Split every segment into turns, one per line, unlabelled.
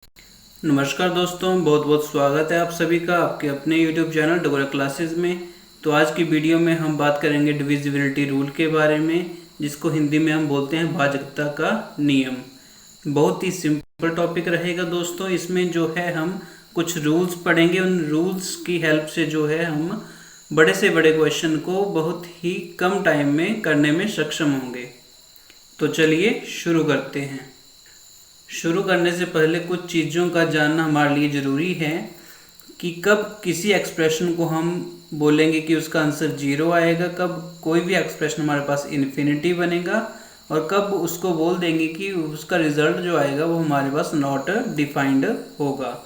नमस्कार दोस्तों, बहुत बहुत स्वागत है आप सभी का आपके अपने YouTube चैनल डोगरा क्लासेस में। तो आज की वीडियो में हम बात करेंगे डिविजिबिलिटी रूल के बारे में, जिसको हिंदी में हम बोलते हैं भाजकता का नियम। बहुत ही सिंपल टॉपिक रहेगा दोस्तों। इसमें जो है हम कुछ रूल्स पढ़ेंगे, उन रूल्स की हेल्प से जो है हम बड़े से बड़े क्वेश्चन को बहुत ही कम टाइम में करने में सक्षम होंगे। तो चलिए शुरू करते हैं। शुरू करने से पहले कुछ चीज़ों का जानना हमारे लिए ज़रूरी है कि कब किसी एक्सप्रेशन को हम बोलेंगे कि उसका आंसर जीरो आएगा, कब कोई भी एक्सप्रेशन हमारे पास इन्फिनिटी बनेगा, और कब उसको बोल देंगे कि उसका रिजल्ट जो आएगा वो हमारे पास नॉट डिफाइंड होगा।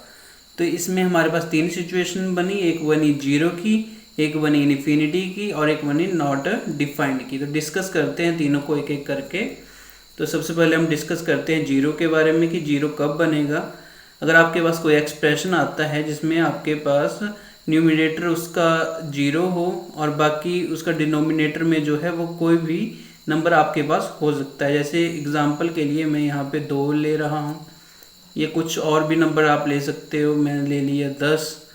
तो इसमें हमारे पास तीन सिचुएशन बनी, एक बनी जीरो की, एक बनी इन्फिनिटी की, और एक बनी नॉट डिफाइंड की। तो डिस्कस करते हैं तीनों को एक एक करके। तो सबसे पहले हम डिस्कस करते हैं जीरो के बारे में कि जीरो कब बनेगा। अगर आपके पास कोई एक्सप्रेशन आता है जिसमें आपके पास न्यूमिनेटर उसका जीरो हो और बाकी उसका डिनोमिनेटर में जो है वो कोई भी नंबर आपके पास हो सकता है। जैसे एग्जांपल के लिए मैं यहाँ पे 2 ले रहा हूँ, ये कुछ और भी नंबर आप ले सकते हो। मैंने ले लिया 10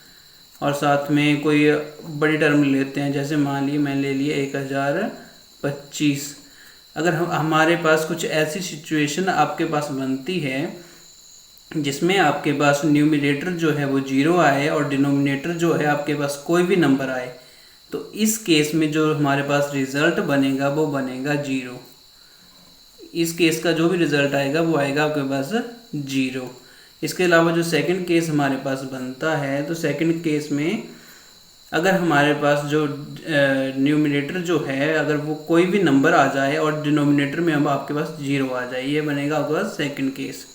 और साथ में कोई बड़ी टर्म लेते हैं, जैसे मान लीजिए मैं ले लिया 1025। अगर हमारे पास कुछ ऐसी सिचुएशन आपके पास बनती है जिसमें आपके पास न्यूमिनेटर जो है वो जीरो आए और डिनोमिनेटर जो है आपके पास कोई भी नंबर आए, तो इस केस में जो हमारे पास रिजल्ट बनेगा वो बनेगा जीरो। इस केस का जो भी रिजल्ट आएगा वो आएगा आपके पास जीरो। इसके अलावा जो सेकंड केस हमारे पास बनता है, तो सेकंड केस में अगर हमारे पास जो न्यूमिनेटर जो है अगर वो कोई भी नंबर आ जाए और डिनोमिनेटर में अब आपके पास जीरो आ जाए, ये बनेगा आपके पास सेकंड केस,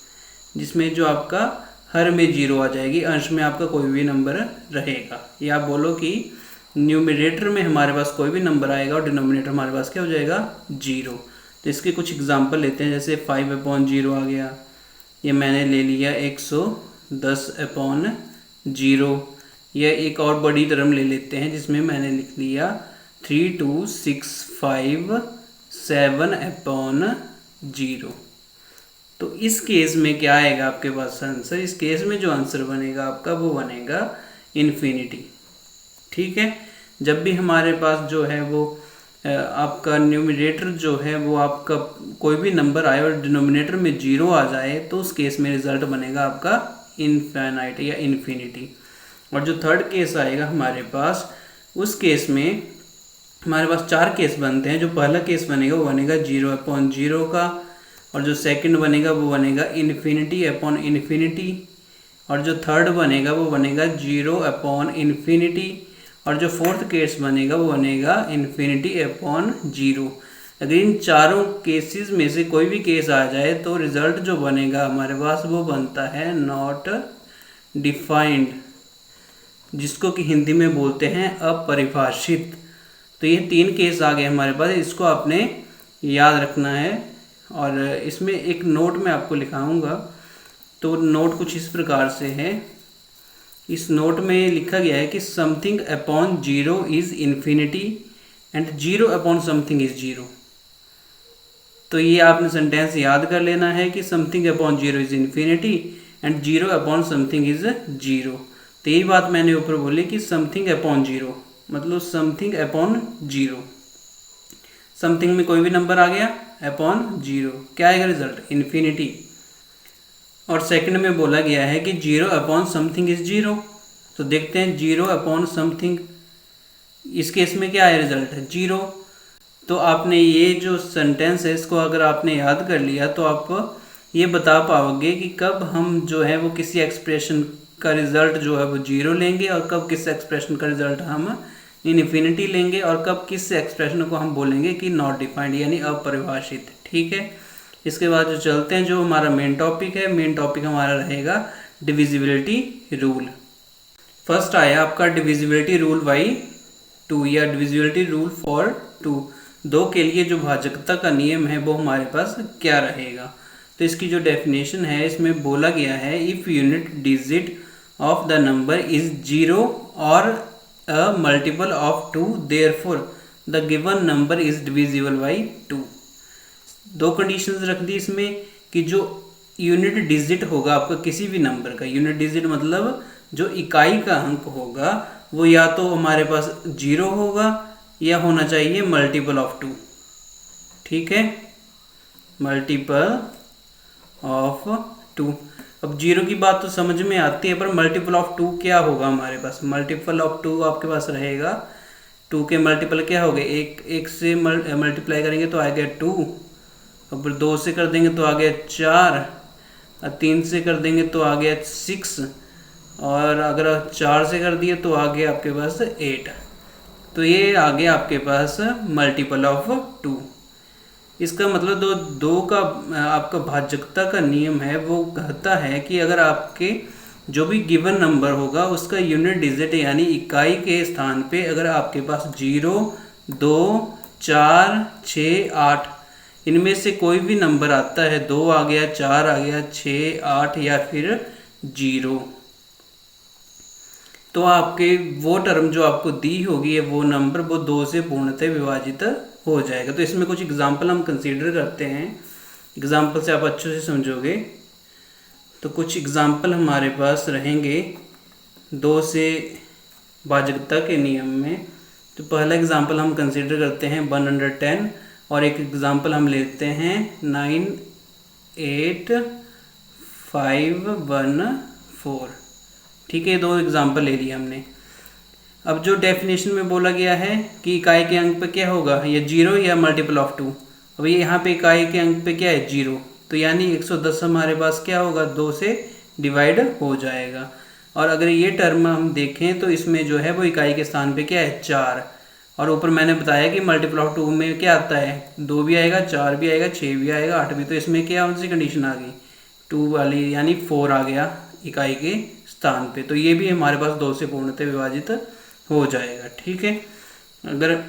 जिसमें जो आपका हर में जीरो आ जाएगी, अंश में आपका कोई भी नंबर रहेगा। या आप बोलो कि न्यूमिनेटर में हमारे पास कोई भी नंबर आएगा और डिनोमिनेटर हमारे पास क्या हो जाएगा, जीरो। तो इसके कुछ एग्जाम्पल लेते हैं, जैसे 5/0 आ गया, ये मैंने ले लिया 110/0। या एक और बड़ी टर्म ले लेते हैं जिसमें मैंने लिख लिया 3265/7/0। तो इस केस में क्या आएगा आपके पास आंसर, इस केस में जो आंसर बनेगा आपका वो बनेगा इन्फिनिटी। ठीक है। जब भी हमारे पास जो है वो आपका न्यूमिनेटर जो है वो आपका कोई भी नंबर आए और डिनोमिनेटर में जीरो आ जाए, तो उस केस में रिजल्ट बनेगा आपका इनफाइनाइट या इन्फिनिटी। और जो थर्ड केस आएगा हमारे पास, उस केस में हमारे पास 4 केस बनते हैं। जो पहला केस बनेगा वो बनेगा 0/0 का, और जो सेकंड बनेगा वो बनेगा इन्फिनिटी/इन्फिनिटी, और जो थर्ड बनेगा वो बनेगा 0/इन्फिनिटी, और जो फोर्थ केस बनेगा वो बनेगा इन्फिनिटी/0। अगर इन चारों केसेस में से कोई भी केस आ जाए तो रिजल्ट जो बनेगा हमारे पास वो बनता है नॉट डिफाइंड, जिसको कि हिंदी में बोलते हैं अपरिभाषित। तो ये 3 केस आ गए हमारे पास, इसको आपने याद रखना है। और इसमें एक नोट मैं आपको लिखाऊंगा, तो नोट कुछ इस प्रकार से है। इस नोट में लिखा गया है कि something upon zero is infinity and zero upon something is zero. तो ये आपने सेंटेंस याद कर लेना है कि something upon zero is infinity and zero upon something is zero. तो यही बात मैंने ऊपर बोली कि समथिंग अपॉन जीरो मतलब समथिंग अपॉन जीरो, समथिंग में कोई भी नंबर आ गया अपॉन जीरो, क्या आएगा रिजल्ट, इन्फिनिटी। और सेकंड में बोला गया है कि zero upon something is zero. तो देखते हैं जीरो अपॉन समथिंग, इस केस में क्या है रिजल्ट, जीरो। तो आपने ये जो सेंटेंस है इसको अगर आपने याद कर लिया तो आप ये बता पाओगे कि कब हम जो है वो किसी एक्सप्रेशन का रिजल्ट जो है वो जीरो लेंगे, और कब किस एक्सप्रेशन का रिजल्ट हम इन्फिनिटी लेंगे, और कब किस एक्सप्रेशन को हम बोलेंगे कि नॉट डिफाइंड यानी अपरिभाषित। ठीक है। इसके बाद जो चलते हैं, जो हमारा मेन टॉपिक है, मेन टॉपिक हमारा रहेगा डिविजिबिलिटी रूल। फर्स्ट आया आपका डिविजिबिलिटी रूल बाई 2 या डिविजिबिलिटी रूल फॉर 2। 2 के लिए जो भाजकता का नियम है वो हमारे पास क्या रहेगा। तो इसकी जो डेफिनेशन है इसमें बोला गया है, if unit digit of the number is zero और a multiple of 2 therefore the given number is divisible by 2। 2 conditions रख दी इसमें कि जो यूनिट डिजिट होगा आपका किसी भी नंबर का, यूनिट डिजिट मतलब जो इकाई का अंक होगा वो या तो हमारे पास 0 होगा या होना चाहिए मल्टीपल ऑफ 2। ठीक है, मल्टीपल ऑफ 2। अब 0 की बात तो समझ में आती है, पर मल्टीपल ऑफ 2 क्या होगा हमारे पास? मल्टीपल ऑफ 2 आपके पास रहेगा, 2 के मल्टीपल क्या हो गए, एक से मल्टीप्लाई करेंगे तो आ गया 2, और 2 से कर देंगे तो आ गया 4, और 3 से कर देंगे तो आ गया 6, और अगर 4 से कर दिए तो आ गया आपके पास 8। तो ये आ गया आपके पास मल्टीपल ऑफ 2। इसका मतलब दो का आपका भाज्यता का नियम है, वो कहता है कि अगर आपके जो भी गिवन नंबर होगा उसका यूनिट डिजिट यानी इकाई के स्थान पे अगर आपके पास 0, 2, 4, 6, 8 इनमें से कोई भी नंबर आता है, 2 आ गया, 4 आ गया, 6, 8 या फिर 0, तो आपके वो टर्म जो आपको दी होगी वो नंबर वो 2 से पूर्णतः विभाजित हो जाएगा। तो इसमें कुछ एग्जाम्पल हम कंसीडर करते हैं, एग्जाम्पल से आप अच्छे से समझोगे। तो कुछ एग्जाम्पल हमारे पास रहेंगे 2 से भाजकता के नियम में। तो पहला एग्जाम्पल हम कंसीडर करते हैं 110, और एक एग्जाम्पल हम लेते हैं 98514। ठीक है, 2 एग्जाम्पल ले लिए हमने। अब जो डेफिनेशन में बोला गया है कि इकाई के अंक पे क्या होगा, या 0 या मल्टीपल ऑफ 2। अब ये यहाँ पे इकाई के अंक पे क्या है 0, तो यानी 110 हमारे पास क्या होगा 2 से डिवाइड हो जाएगा। और अगर ये टर्म हम देखें तो इसमें जो है वो इकाई के स्थान पे क्या है 4, और ऊपर मैंने बताया कि मल्टीपल ऑफ 2 में क्या आता है 2 भी आएगा, 4 भी आएगा, 6 भी आएगा, 8 भी। तो इसमें क्या उनसी कंडीशन आ गई 2 वाली, यानी 4 आ गया इकाई के स्थान पे। तो ये भी हमारे पास 2 से पूर्णतः विभाजित हो जाएगा। ठीक है, अगर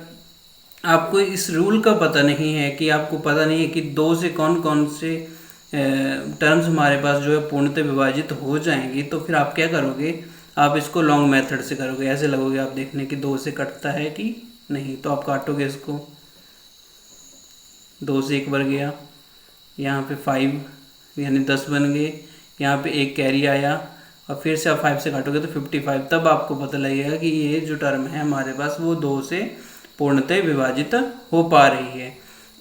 आपको इस रूल का पता नहीं है, कि आपको पता नहीं है कि 2 से कौन कौन से टर्म्स हमारे पास जो है पूर्णतः विभाजित हो जाएंगी, तो फिर आप क्या करोगे, आप इसको लॉन्ग मेथड से करोगे। ऐसे लगोगे आप देखने कि 2 से कटता है कि नहीं, तो आप काटोगे इसको, 2 से 1 बढ़ गया, यहाँ पे 5 यानी 10 बन गए, यहाँ पे 1 कैरी आया, और फिर से आप 5 से काटोगे तो 55। तब आपको पता लगेगा कि ये जो टर्म है हमारे पास वो 2 से पूर्णतः विभाजित हो पा रही है।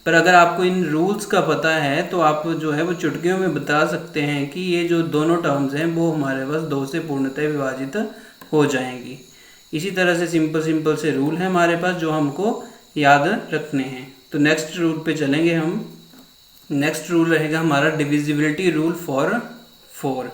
पर अगर आपको इन रूल्स का पता है तो आप जो है वो चुटकियों में बता सकते हैं कि ये जो दोनों टर्म्स हैं वो हमारे पास 2 से पूर्णतः विभाजित हो जाएंगी। इसी तरह से सिंपल से रूल है हमारे पास जो हमको याद रखने हैं। तो नेक्स्ट रूल पे चलेंगे हम। नेक्स्ट रूल रहेगा हमारा डिविजिबिलिटी रूल फॉर 4,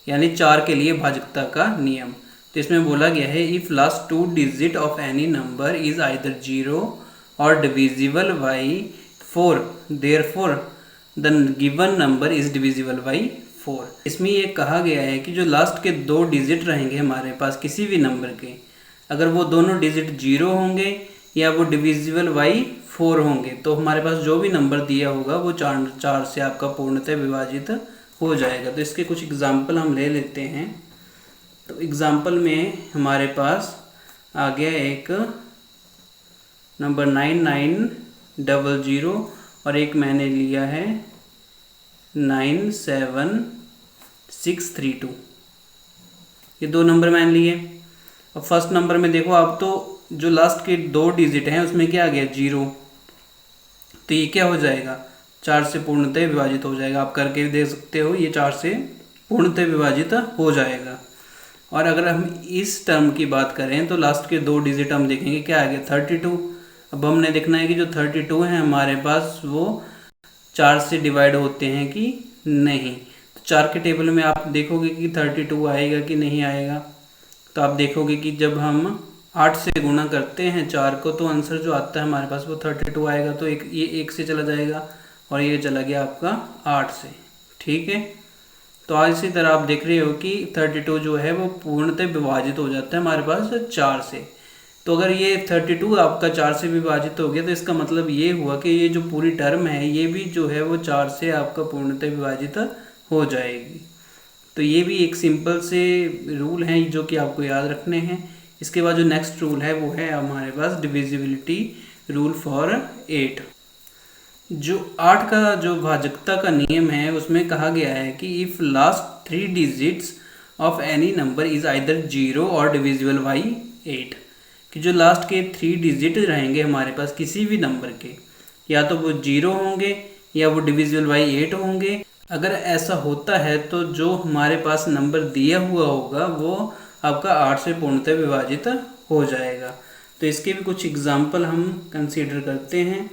यानी 4 के लिए भाजकता का नियम। तो इसमें बोला गया है if last 2 digit of any number is either 0 और divisible by 4, therefore the given number is divisible by 4। इसमें ये कहा गया है कि जो लास्ट के 2 डिजिट रहेंगे हमारे पास किसी भी नंबर के, अगर वो दोनों डिजिट 0 होंगे या वो डिविजिबल बाई 4 होंगे, तो हमारे पास जो भी नंबर दिया होगा वो 4 से आपका पूर्णतः विभाजित हो जाएगा। तो इसके कुछ एग्जाम्पल हम ले लेते हैं। तो एग्जाम्पल में हमारे पास आ गया एक नंबर 9900, और एक मैंने लिया है 97632। ये 2 नंबर मैंने लिए। अब फर्स्ट नंबर में देखो आप, तो जो लास्ट के 2 डिजिट हैं उसमें क्या आ गया 0, तो ये क्या हो जाएगा 4 से पूर्णतः विभाजित हो जाएगा। आप करके देख सकते हो, ये 4 से पूर्णतः विभाजित हो जाएगा। और अगर हम इस टर्म की बात करें तो लास्ट के 2 डिजिट हम देखेंगे क्या आ गया 32। अब हमने देखना है कि जो 32 है हमारे पास वो 4 से डिवाइड होते हैं कि नहीं। तो 4 के टेबल में आप देखोगे कि 32 आएगा कि नहीं आएगा। तो आप देखोगे कि जब हम 8 से गुणा करते हैं 4 को, तो आंसर जो आता है हमारे पास वो 32 आएगा। तो ये 1 से चला जाएगा, और ये चला गया आपका 8 से। ठीक है, तो आज इसी तरह आप देख रहे हो कि 32 जो है वो पूर्णतः विभाजित हो जाता है हमारे पास 4 से। तो अगर ये 32 आपका 4 से विभाजित हो गया, तो इसका मतलब ये हुआ कि ये जो पूरी टर्म है ये भी जो है वो 4 से आपका पूर्णतः विभाजित हो जाएगी। तो ये भी एक सिंपल से रूल हैं जो कि आपको याद रखने हैं। इसके बाद जो नेक्स्ट रूल है वो है हमारे पास डिविजिबिलिटी रूल फॉर 8। जो 8 का जो भाजकता का नियम है उसमें कहा गया है कि if last 3 digits of any number is either 0 और डिविजिबल बाई 8, कि जो लास्ट के 3 डिजिट रहेंगे हमारे पास किसी भी नंबर के, या तो वो 0 होंगे या वो डिविजिबल बाई 8 होंगे। अगर ऐसा होता है तो जो हमारे पास नंबर दिया हुआ होगा वो आपका 8 से पूर्णतः विभाजित हो जाएगा। तो इसके भी कुछ एग्जाम्पल हम कंसीडर करते हैं।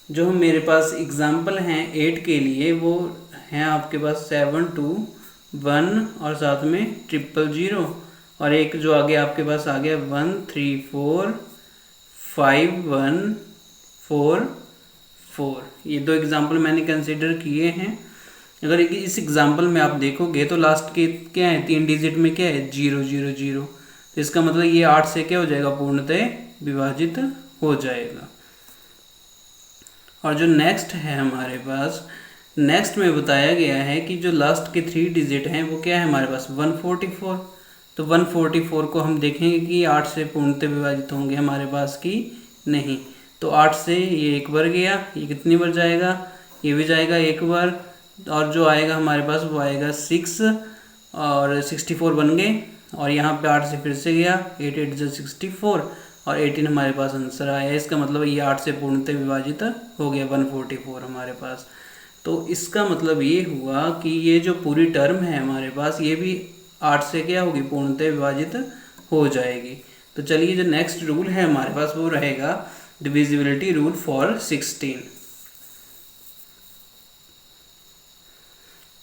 जो हम मेरे पास एग्जाम्पल हैं 8 के लिए वो हैं आपके पास 7 2 1 और साथ में 000, और एक जो आगे आपके पास आ गया 1 3 4 5 1 4 4। ये दो एग्जाम्पल मैंने कंसिडर किए हैं। अगर इस एग्जाम्पल में आप देखोगे तो लास्ट के क्या है, 3 डिजिट में क्या है 0 0 0, तो इसका मतलब ये 8 से क्या हो जाएगा, पूर्णतः विभाजित हो जाएगा। और जो नेक्स्ट है हमारे पास, नेक्स्ट में बताया गया है कि जो लास्ट के 3 डिजिट हैं वो क्या है हमारे पास 144। तो 144 को हम देखेंगे कि 8 से पूर्णतः विभाजित होंगे हमारे पास कि नहीं। तो 8 से ये एक बार गया, ये कितनी बार जाएगा, ये भी जाएगा एक बार, और जो आएगा हमारे पास वो आएगा 6 और 64 बन गए, और यहाँ पे 8 से फिर से गया, 8 8 जो 64 और 18 हमारे पास आंसर आया। इसका मतलब ये 8 से पूर्णतः विभाजित हो गया 144 हमारे पास। तो इसका मतलब ये हुआ कि ये जो पूरी टर्म है हमारे पास ये भी 8 से क्या होगी, पूर्णतः विभाजित हो जाएगी। तो चलिए जो नेक्स्ट रूल है हमारे पास वो रहेगा डिविजिबिलिटी रूल फॉर 16।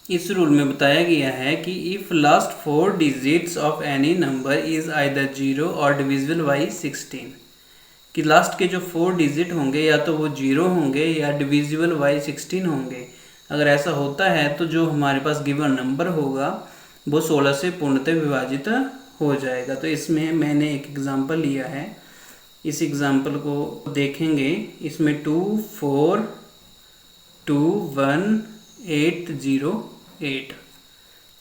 इस रूल में बताया गया है कि if last 4 digits of any number is either 0 और डिविजिबल बाई 16, कि लास्ट के जो 4 डिजिट होंगे या तो वो 0 होंगे या डिविजिबल बाई 16 होंगे। अगर ऐसा होता है तो जो हमारे पास गिवन नंबर होगा वो 16 से पूर्णतः विभाजित हो जाएगा। तो इसमें मैंने एक एग्जांपल लिया है, इस एग्जांपल को देखेंगे। इसमें 2 4 2 1 8 0 8,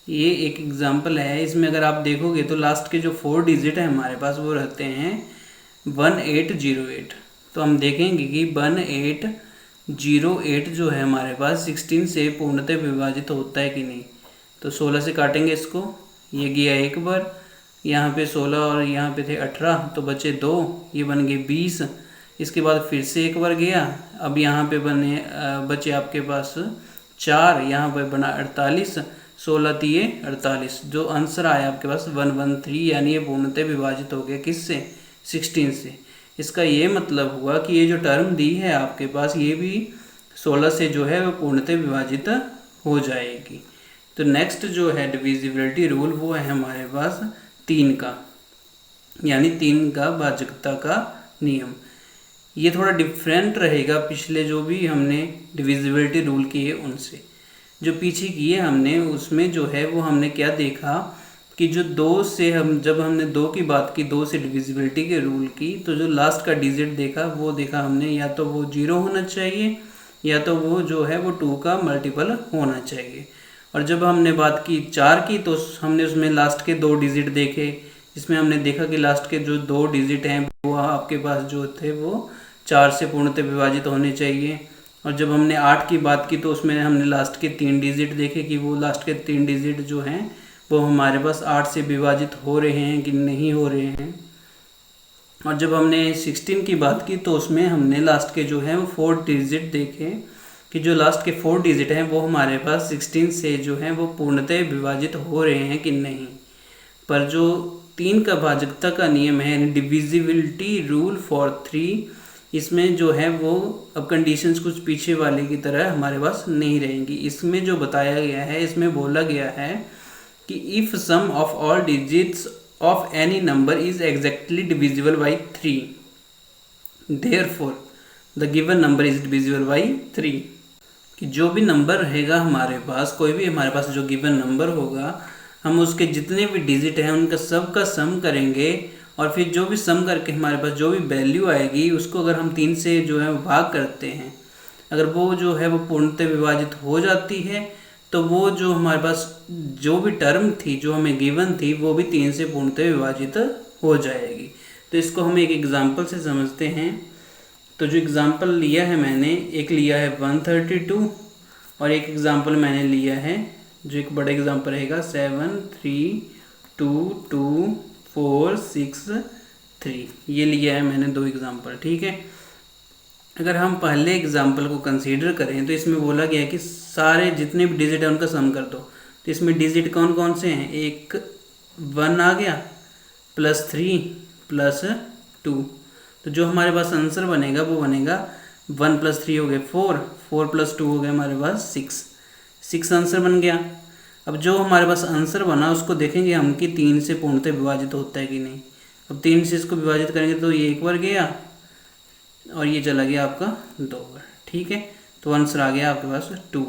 ये एक एग्जांपल है। इसमें अगर आप देखोगे तो लास्ट के जो 4 डिजिट हैं हमारे पास वो रहते हैं 1808। तो हम देखेंगे कि 1808 जो है हमारे पास 16 से पूर्णतः विभाजित होता है कि नहीं। तो 16 से काटेंगे इसको, ये गया एक बार, यहाँ पे 16 और यहाँ पे थे 18 तो बचे 2, ये बन गए 20। इसके बाद फिर से एक बार गया, अब यहाँ पे बचे आपके पास 4, यहाँ पे बना 48, 16 तिये 48, जो आंसर आया आपके पास 113, यानी ये पूर्णतः विभाजित हो गया किससे, 16 से। इसका ये मतलब हुआ कि ये जो टर्म दी है आपके पास ये भी 16 से जो है वो पूर्णतः विभाजित हो जाएगी। तो नेक्स्ट जो है डिविजिबिलिटी रूल वो है हमारे पास 3 का, यानी 3 का भाजकता का नियम। ये थोड़ा डिफरेंट रहेगा पिछले जो भी हमने डिविजिबिलिटी रूल किए उनसे। जो पीछे किए हमने उसमें जो है वो हमने क्या देखा कि जो 2 से जब हमने 2 की बात की, 2 से डिविजिबिलिटी के रूल की, तो जो लास्ट का डिजिट देखा वो देखा हमने या तो वो 0 होना चाहिए या तो वो जो है वो 2 का मल्टीपल होना चाहिए। और जब हमने बात की 4 की तो हमने उसमें लास्ट के 2 डिजिट देखे। इसमें हमने देखा कि लास्ट के जो 2 डिजिट हैं वो आपके पास जो थे वो 4 से पूर्णतः विभाजित होने चाहिए। और जब हमने 8 की बात की तो उसमें हमने लास्ट के 3 डिजिट देखे कि वो लास्ट के 3 डिजिट जो हैं वो हमारे पास 8 से विभाजित हो रहे हैं कि नहीं हो रहे हैं। और जब हमने 16 की बात की तो उसमें हमने लास्ट के जो है वो 4 डिजिट देखे कि जो लास्ट के 4 डिजिट हैं वो हमारे पास 16 से जो है वो पूर्णतः विभाजित हो रहे हैं कि नहीं। पर जो 3 का भाजकता का नियम है यानी डिविजिबिलिटी रूल फॉर 3, इसमें जो है वो अब कंडीशंस कुछ पीछे वाले की तरह हमारे पास नहीं रहेंगी। इसमें जो बताया गया है, इसमें बोला गया है कि if sum of all digits of any number is exactly divisible by 3, therefore the given number is divisible by 3, कि जो भी नंबर रहेगा हमारे पास, कोई भी हमारे पास जो गिवन नंबर होगा, हम उसके जितने भी डिजिट हैं उनका सब का सम करेंगे और फिर जो भी सम करके हमारे पास जो भी वैल्यू आएगी उसको अगर हम 3 से जो है भाग करते हैं, अगर वो जो है वो पूर्णतः विभाजित हो जाती है तो वो जो हमारे पास जो भी टर्म थी जो हमें गिवन थी वो भी 3 से पूर्णतः विभाजित हो जाएगी। तो इसको हम एक एग्जांपल से समझते हैं तो जो एग्ज़ाम्पल लिया है मैंने, एक लिया है 132 और एक एग्ज़ाम्पल मैंने लिया है जो एक बड़ा एग्ज़ाम्पल रहेगा 7 3 2 2 4 6 3। ये लिया है मैंने 2 एग्ज़ाम्पल, ठीक है। अगर हम पहले एग्ज़ाम्पल को कंसीडर करें तो इसमें बोला गया है कि सारे जितने भी डिजिट हैं उनका सम कर दो। तो इसमें डिजिट कौन कौन से हैं, एक 1 आ गया +3 +2। तो जो हमारे पास आंसर बनेगा वो बनेगा 1 + 3 हो गया 4, 4 + 2 हो गया हमारे पास 6 आंसर बन गया। अब जो हमारे पास आंसर बना उसको देखेंगे हम कि 3 से पूर्णतः विभाजित होता है कि नहीं। अब 3 से इसको विभाजित करेंगे तो ये एक बार गया और ये चला गया आपका 2 बार, ठीक है। तो आंसर आ गया आपके पास 2,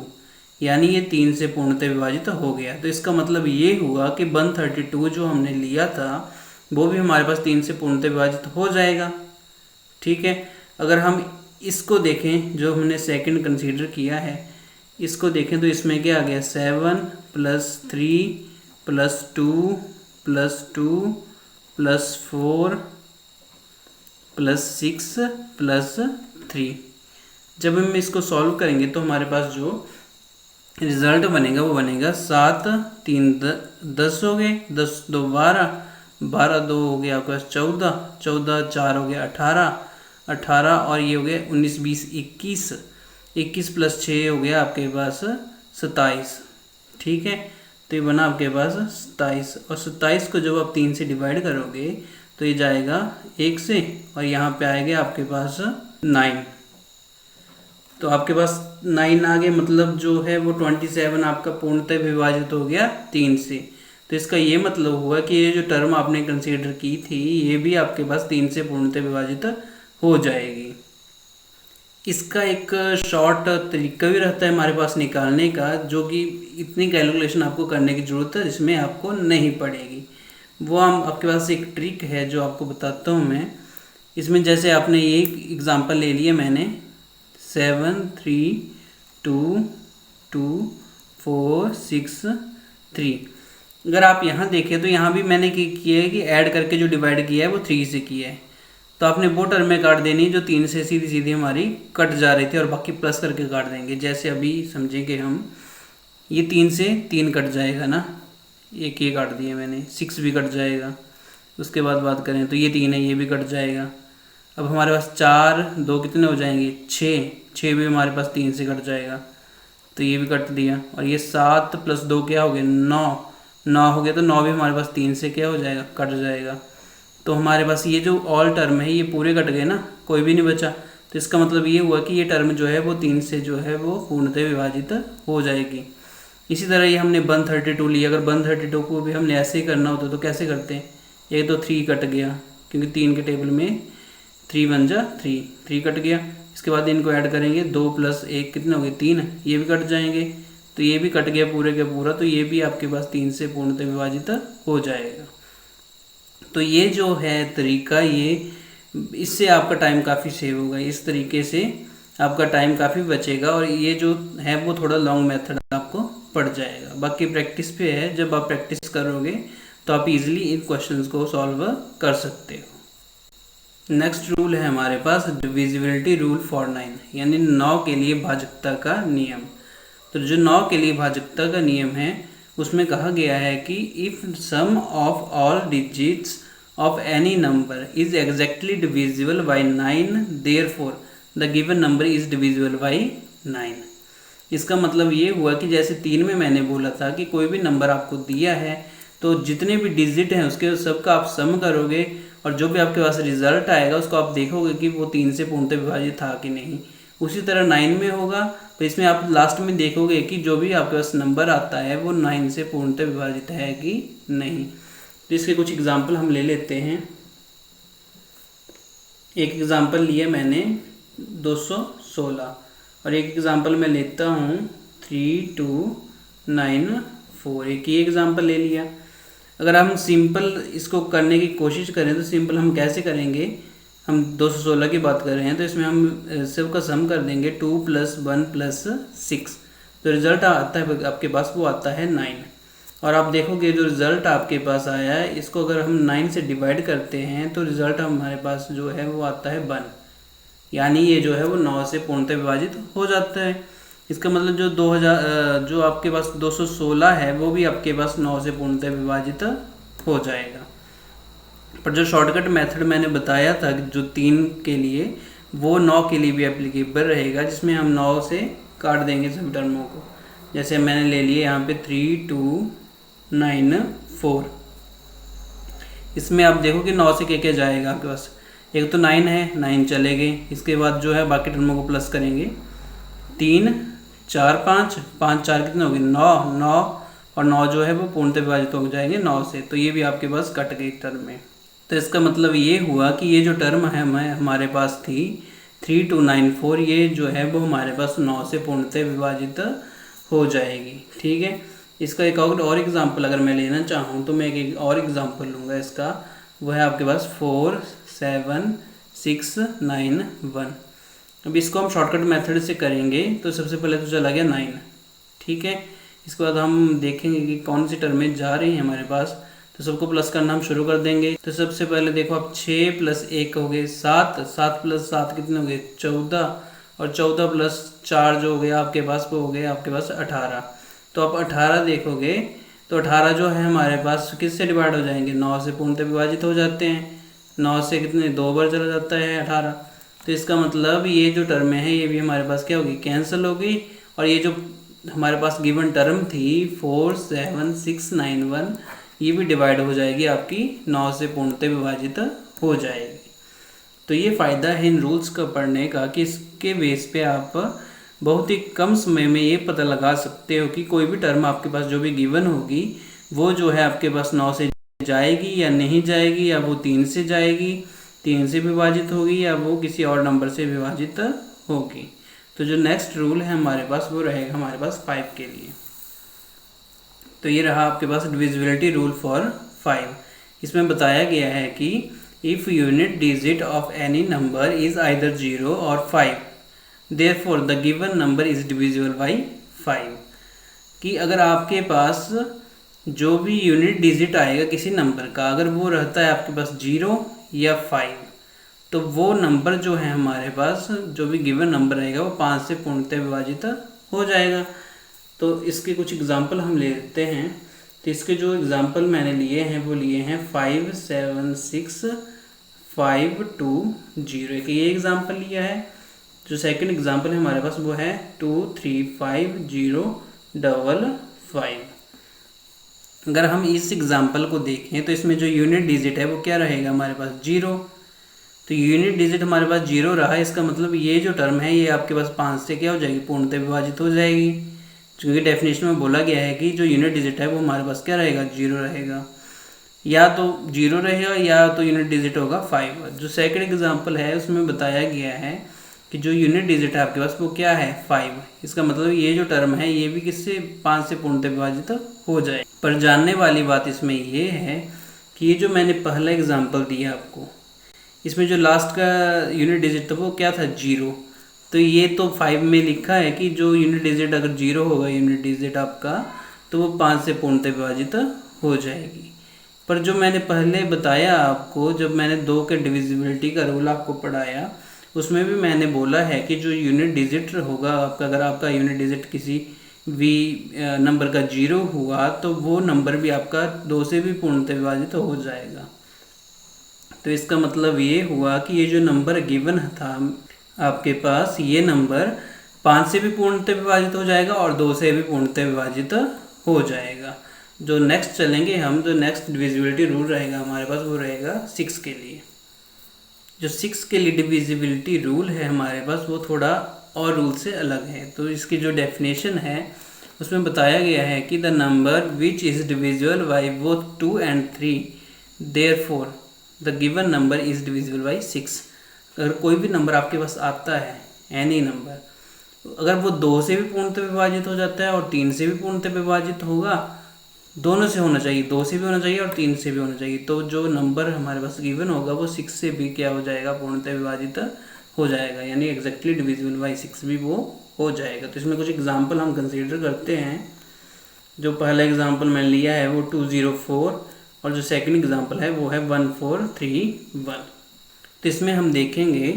यानी ये 3 से पूर्णतः विभाजित हो गया। तो इसका मतलब ये हुआ कि 132 जो हमने लिया था वो भी हमारे पास 3 से पूर्णतः विभाजित हो जाएगा, ठीक है। अगर हम इसको देखें जो हमने सेकंड कंसीडर किया है, इसको देखें तो इसमें क्या आ गया 7 + 3 + 2 + 2 + 4 + 6 + 3। जब हम इसको सॉल्व करेंगे तो हमारे पास जो रिज़ल्ट बनेगा वो बनेगा 7 3 10 हो गए, 10 2 12, 12 2 हो गया आपके पास 14, 14 4 हो गया 18, 18 और ये हो गया 19 20 21, 21 + 6 हो गया आपके पास 27, ठीक है। तो ये बना आपके पास 27 और 27 को जब आप 3 से डिवाइड करोगे तो ये जाएगा 1 से और यहाँ पे आएगा आपके पास 9। तो आपके पास 9 आ गए, मतलब जो है वो 27 आपका पूर्णतः विभाजित हो गया 3 से। तो इसका ये मतलब हुआ कि ये जो टर्म आपने कंसीडर की थी ये भी आपके पास 3 से पूर्णतः विभाजित हो जाएगी। इसका एक शॉर्ट तरीका भी रहता है हमारे पास निकालने का, जो कि इतनी कैलकुलेशन आपको करने की ज़रूरत है इसमें आपको नहीं पड़ेगी। वो हम आपके पास एक ट्रिक है जो आपको बताता हूँ मैं। इसमें जैसे आपने ये एग्ज़ाम्पल ले लिया मैंने 7 3 2 2 4 6 3। अगर आप यहाँ देखें तो यहाँ भी मैंने किया है कि ऐड करके जो डिवाइड किया है वो 3 से किया है। तो आपने वो टर्में काट देनी जो 3 से सीधी सीधी हमारी कट जा रही थी और बाकी प्लस करके काट देंगे। जैसे अभी समझेंगे हम, ये 3 से 3 कट जाएगा ना, एक ये काट दिया मैंने, 6 भी कट जाएगा। उसके बाद बात करें तो ये 3 है, ये भी कट जाएगा। अब हमारे पास 4 2 कितने हो जाएंगे 6 भी हमारे पास 3 से कट जाएगा, तो ये भी कट दिया। और ये 7 + 2 क्या हो गया 9 हो गया, तो 9 भी हमारे पास 3 से क्या हो जाएगा कट जाएगा। तो हमारे पास ये जो ऑल टर्म है ये पूरे कट गए ना, कोई भी नहीं बचा। तो इसका मतलब ये हुआ कि ये टर्म जो है वो 3 से जो है वो पूर्णतः विभाजित हो जाएगी। इसी तरह ये हमने 132 लिया, अगर 132 को भी हमने ऐसे ही करना होता तो कैसे करते हैं, एक तो 3 कट गया क्योंकि 3 के टेबल में 3 × 3 3 कट गया। इसके बाद इनको ऐड करेंगे 2 + 1 कितने हो गए 3, ये भी कट जाएंगे, तो ये भी कट गया पूरे का पूरा, तो ये भी आपके पास 3 से पूर्णतः विभाजित हो जाएगा। तो ये जो है तरीका, ये इससे आपका टाइम काफ़ी सेव होगा। इस तरीके से आपका टाइम काफ़ी बचेगा और ये जो है वो थोड़ा लॉन्ग मेथड आपको पड़ जाएगा। बाकी प्रैक्टिस पे है, जब आप प्रैक्टिस करोगे तो आप इजीली इन क्वेश्चंस को सॉल्व कर सकते हो। नेक्स्ट रूल है हमारे पास डिविजिबिलिटी रूल फॉर 9, यानी 9 के लिए भाजकता का नियम। तो जो 9 के लिए भाजकता का नियम है उसमें कहा गया है कि if sum of all digits of any number is exactly divisible by 9 therefore the given number is divisible by 9। इसका मतलब ये हुआ कि जैसे 3 में मैंने बोला था कि कोई भी नंबर आपको दिया है तो जितने भी डिजिट हैं उसके सबका आप सम करोगे और जो भी आपके पास रिजल्ट आएगा उसको आप देखोगे कि वो 3 से पूर्णतः विभाजित था कि नहीं। उसी तरह 9 में होगा, तो इसमें आप लास्ट में देखोगे कि जो भी आपके पास नंबर आता है वो 9 से पूर्णतः विभाजित है कि नहीं। तो इसके कुछ एग्जांपल हम ले लेते हैं। एक एग्जांपल लिया मैंने 216 और एक एग्जांपल मैं लेता हूँ 3294, एक ही एग्जांपल ले लिया। अगर हम सिंपल इसको करने की कोशिश करें तो सिंपल हम कैसे करेंगे, हम 216 की बात कर रहे हैं तो इसमें हम सब का सम कर देंगे 2 + 1 + 6, तो रिज़ल्ट आता है आपके पास वो आता है 9। और आप देखोगे जो रिज़ल्ट आपके पास आया है इसको अगर हम 9 से डिवाइड करते हैं तो रिज़ल्ट हमारे पास जो है वो आता है 1। यानी ये जो है वो 9 से पूर्णतः विभाजित हो जाता है। इसका मतलब जो 2000 जो आपके पास 216 है वो भी आपके पास 9 से पूर्णतः विभाजित हो जाएगा। पर जो शॉर्टकट मेथड मैंने बताया था जो 3 के लिए, वो 9 के लिए भी एप्लीकेबल रहेगा, जिसमें हम 9 से काट देंगे सभी टर्मों को। जैसे मैंने ले लिए यहाँ पे 3 2 9 4। इसमें आप देखो कि 9 से क्या क्या जाएगा आपके पास। एक तो 9 है, 9 चले गए। इसके बाद जो है बाकी टर्मों को प्लस करेंगे। 3 4 5 5 4 कितने हो गए 9 9, और 9 जो है वो पूर्णतः विभाजित हो जाएंगे 9 से, तो ये भी आपके पास कट गई टर्म में। तो इसका मतलब ये हुआ कि ये जो टर्म है हमारे पास थी 3294, ये जो है वो हमारे पास 9 से पूर्णतः विभाजित हो जाएगी। ठीक है। इसका एक और एग्जांपल अगर मैं लेना चाहूँ तो मैं एक और एग्जांपल लूँगा इसका। वो है आपके पास 4 7 6 9 1। अब इसको हम शॉर्टकट मेथड से करेंगे तो सबसे पहले तो चला गया 9। ठीक है। इसके बाद हम देखेंगे कि कौन सी टर्में जा रही हैं हमारे पास, तो सबको प्लस करना हम शुरू कर देंगे। तो सबसे पहले देखो आप 6 + 1 हो गए 7, 7 + 7 कितने हो गए 14, और 14 + 4 जो हो गया आपके पास वो हो गया आपके पास 18। तो आप 18 देखोगे तो 18 जो है हमारे पास किससे डिवाइड हो जाएंगे, 9 से पूर्णतः विभाजित हो जाते हैं। 9 से कितने 2 बार चला जाता है 18। तो इसका मतलब ये जो टर्में हैं ये भी हमारे पास क्या होगी, कैंसिल होगी। और ये जो हमारे पास गिवन टर्म थी 4 7 6 9 1, ये भी डिवाइड हो जाएगी आपकी 9 से पूर्णतः विभाजित हो जाएगी। तो ये फ़ायदा है इन रूल्स का पढ़ने का कि इसके बेस पे आप बहुत ही कम समय में ये पता लगा सकते हो कि कोई भी टर्म आपके पास जो भी गिवन होगी वो जो है आपके पास 9 से जाएगी या नहीं जाएगी, या वो 3 से जाएगी, 3 से विभाजित होगी, या वो किसी और नंबर से विभाजित होगी। तो जो नेक्स्ट रूल है हमारे पास वो रहेगा हमारे पास 5 के लिए। तो ये रहा आपके पास डिविजिबिलिटी रूल फॉर 5। इसमें बताया गया है कि if unit digit of any number is either 0 और 5, therefore the given number is divisible by 5। कि अगर आपके पास जो भी यूनिट डिजिट आएगा किसी नंबर का, अगर वो रहता है आपके पास 0 या 5, तो वो नंबर जो है हमारे पास जो भी गिवन नंबर रहेगा वो 5 से पूर्णतः विभाजित हो जाएगा। तो इसके कुछ एग्जांपल हम ले लेते हैं। तो इसके जो एग्जांपल मैंने लिए हैं वो लिए हैं 5 7 6 5 2 0, एक ये एग्जांपल लिया है। जो सेकंड एग्जांपल है हमारे पास वो है 2 3 5 0 5 5। अगर हम इस एग्जांपल को देखें तो इसमें जो यूनिट डिजिट है वो क्या रहेगा हमारे पास 0। तो यूनिट डिजिट हमारे पास 0 रहा, इसका मतलब ये जो टर्म है ये आपके पास 5 से क्या हो जाएगी, पूर्णतः विभाजित हो जाएगी। क्योंकि डेफिनेशन में बोला गया है कि जो यूनिट डिजिट है वो हमारे पास क्या रहेगा, 0 रहेगा। या तो 0 रहेगा या तो यूनिट डिजिट होगा 5। जो सेकंड एग्जांपल है उसमें बताया गया है कि जो यूनिट डिजिट है आपके पास वो क्या है 5। इसका मतलब ये जो टर्म है ये भी किससे 5 से पूर्णतः विभाजित हो जाए। पर जानने वाली बात इसमें ये है कि ये जो मैंने पहला एग्जाम्पल दिया आपको, इसमें जो लास्ट का यूनिट डिजिट था वो क्या था 0। तो ये तो 5 में लिखा है कि जो यूनिट डिजिट अगर 0 होगा यूनिट डिजिट आपका, तो वो 5 से पूर्णतः विभाजित हो जाएगी। पर जो मैंने पहले बताया आपको, जब मैंने 2 के डिविजिबिलिटी का रूल आपको पढ़ाया, उसमें भी मैंने बोला है कि जो यूनिट डिजिट होगा आपका, अगर आपका यूनिट डिजिट किसी भी नंबर का 0 हुआ तो वो नंबर भी आपका 2 से भी पूर्णतः विभाजित हो जाएगा। तो इसका मतलब ये हुआ कि ये जो नंबर गिवन था आपके पास, ये नंबर 5 से भी पूर्णतः विभाजित हो जाएगा और 2 से भी पूर्णतः विभाजित हो जाएगा। जो नेक्स्ट चलेंगे हम, जो नेक्स्ट डिविजिबिलिटी रूल रहेगा हमारे पास वो रहेगा 6 के लिए। जो 6 के लिए डिविजिबिलिटी रूल है हमारे पास वो थोड़ा और रूल से अलग है। तो इसकी जो डेफिनेशन है उसमें बताया गया है कि the number which is divisible by both 2 and 3, therefore the given number is divisible by 6। अगर कोई भी नंबर आपके पास आता है, एनी नंबर, अगर वो 2 से भी पूर्णतः विभाजित हो जाता है और 3 से भी पूर्णतः विभाजित होगा, दोनों से होना चाहिए, 2 से भी होना चाहिए और 3 से भी होना चाहिए, तो जो नंबर हमारे पास गिवन होगा वो 6 से भी क्या हो जाएगा, पूर्णतः विभाजित हो जाएगा, यानी एग्जैक्टली डिविजिबल बाई 6 भी वो हो जाएगा। तो इसमें कुछ एग्जाम्पल हम कंसीडर करते हैं। जो पहला एग्जाम्पल मैंने लिया है वो 204, और जो सेकंड एग्जाम्पल है वो है 1431। तो इसमें हम देखेंगे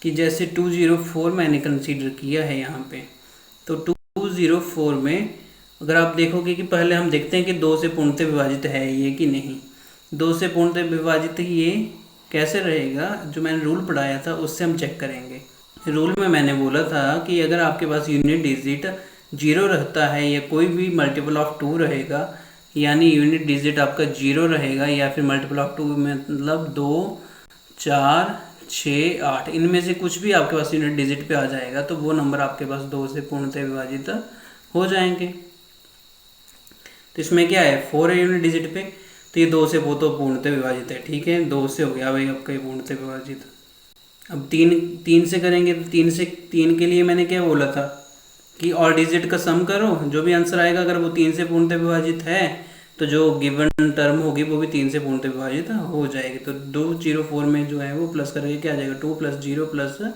कि जैसे 204 मैंने कंसीडर किया है यहाँ पे, तो 204 में अगर आप देखोगे कि पहले हम देखते हैं कि 2 से पूर्णतः विभाजित है ये कि नहीं। 2 से पूर्णतः विभाजित ये कैसे रहेगा, जो मैंने रूल पढ़ाया था उससे हम चेक करेंगे। रूल में मैंने बोला था कि अगर आपके पास यूनिट डिजिट 0 रहता है या कोई भी मल्टीपल ऑफ 2 रहेगा, यानी यूनिट डिजिट आपका 0 रहेगा या फिर मल्टीपल ऑफ 2 मतलब 2, 4, 6, 8 इनमें से कुछ भी आपके पास यूनिट डिजिट पे आ जाएगा तो वो नंबर आपके पास 2 से पूर्णतः विभाजित हो जाएंगे। तो इसमें क्या है, 4 है यूनिट डिजिट पे, तो ये 2 से वो तो पूर्णतः विभाजित है। ठीक है, 2 से हो गया भाई आपका ये पूर्णतः विभाजित। अब 3 से करेंगे तो 3 के लिए मैंने क्या बोला था कि और डिजिट का सम करो, जो भी आंसर आएगा अगर वो 3 से पूर्णतः विभाजित है तो जो गिवन टर्म होगी वो भी 3 से पूर्णतः विभाजित हो जाएगी। तो 204 में जो है वो प्लस करके क्या आ जाएगा, 2 + 0 +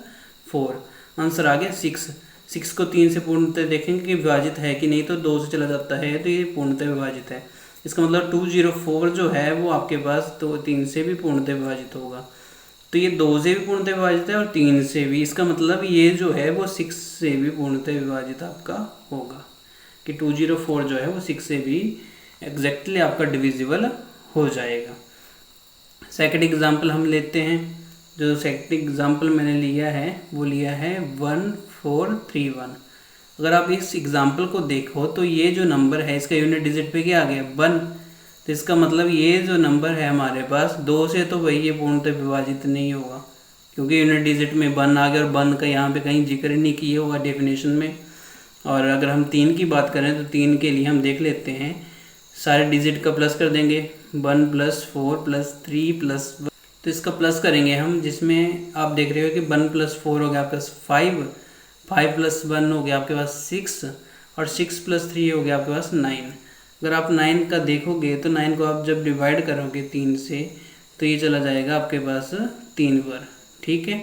4, आंसर आ गया 6। 6 को 3 से पूर्णतः देखेंगे कि विभाजित है कि नहीं, तो 2 से चला जाता है तो ये पूर्णतः विभाजित है। इसका मतलब 204 जो है वो आपके पास तो 3 से भी पूर्णतः विभाजित होगा। तो ये 2 से भी पूर्णतः विभाजित है और 3 से भी, इसका मतलब ये जो है वो 6 से भी पूर्णतः विभाजित आपका होगा कि 204 जो है वो 6 से भी एग्जैक्टली आपका डिविजिबल हो जाएगा। सेकंड एग्जांपल हम लेते हैं। जो सेकंड एग्जांपल मैंने लिया है वो लिया है 1431। अगर आप इस एग्जांपल को देखो तो ये जो नंबर है इसका यूनिट डिजिट पे क्या आ गया, 1। तो इसका मतलब ये जो नंबर है हमारे पास 2 से तो भाई ये पूर्णतः विभाजित नहीं होगा, क्योंकि यूनिट डिजिट में 1 आ गया और 1 का यहाँ पे कहीं जिक्र नहीं किया हुआ डेफिनेशन में। और अगर हम 3 की बात करें तो 3 के लिए हम देख लेते हैं, सारे डिजिट का प्लस कर देंगे, 1 + 4 + 3 + 1, तो इसका प्लस करेंगे हम, जिसमें आप देख रहे हो कि 1 + 4 हो गया आपके पास 5, 5 + 1 हो गया आपके पास 6 और 6 + 3 हो गया आपके पास 9। अगर आप 9 का देखोगे तो 9 को आप जब डिवाइड करोगे 3 से तो ये चला जाएगा आपके पास 3 बार। ठीक है,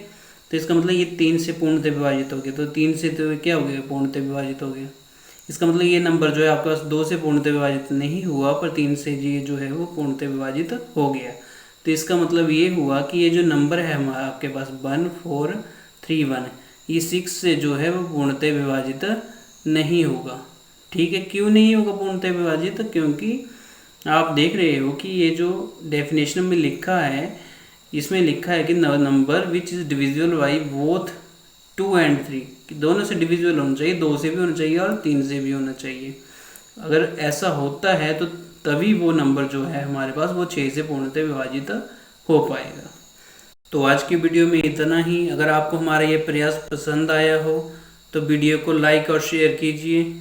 तो इसका मतलब ये 3 से पूर्णतः विभाजित हो गया, तो 3 से तो क्या हो गया, पूर्णतः विभाजित हो गया। इसका मतलब ये नंबर जो है आपके पास 2 से पूर्णतः विभाजित नहीं हुआ पर 3 से ये जो है वो पूर्णतः विभाजित हो गया। तो इसका मतलब ये हुआ कि ये जो नंबर है हमारा आपके पास 1431, ये 6 से जो है वो पूर्णतः विभाजित नहीं होगा। ठीक है, क्यों नहीं होगा पूर्णतः विभाजित, क्योंकि आप देख रहे हो कि ये जो डेफिनेशन में लिखा है इसमें लिखा है कि number which is divisible by both 2 and 3, कि दोनों से डिविजिबल होना चाहिए, 2 से भी होना चाहिए और 3 से भी होना चाहिए। अगर ऐसा होता है तो तभी वो नंबर जो है हमारे पास वो 6 से पूर्णतः विभाजित हो पाएगा। तो आज की वीडियो में इतना ही। अगर आपको हमारा ये प्रयास पसंद आया हो तो वीडियो को लाइक और शेयर कीजिए,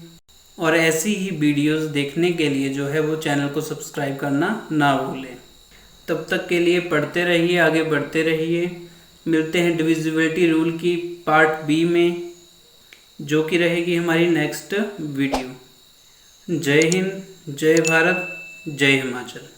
और ऐसी ही वीडियोस देखने के लिए जो है वो चैनल को सब्सक्राइब करना ना भूलें। तब तक के लिए पढ़ते रहिए, आगे बढ़ते रहिए। मिलते हैं डिविजिबिलिटी रूल की पार्ट बी में, जो कि रहेगी हमारी नेक्स्ट वीडियो। जय हिंद, जय भारत, जय हिमाचल।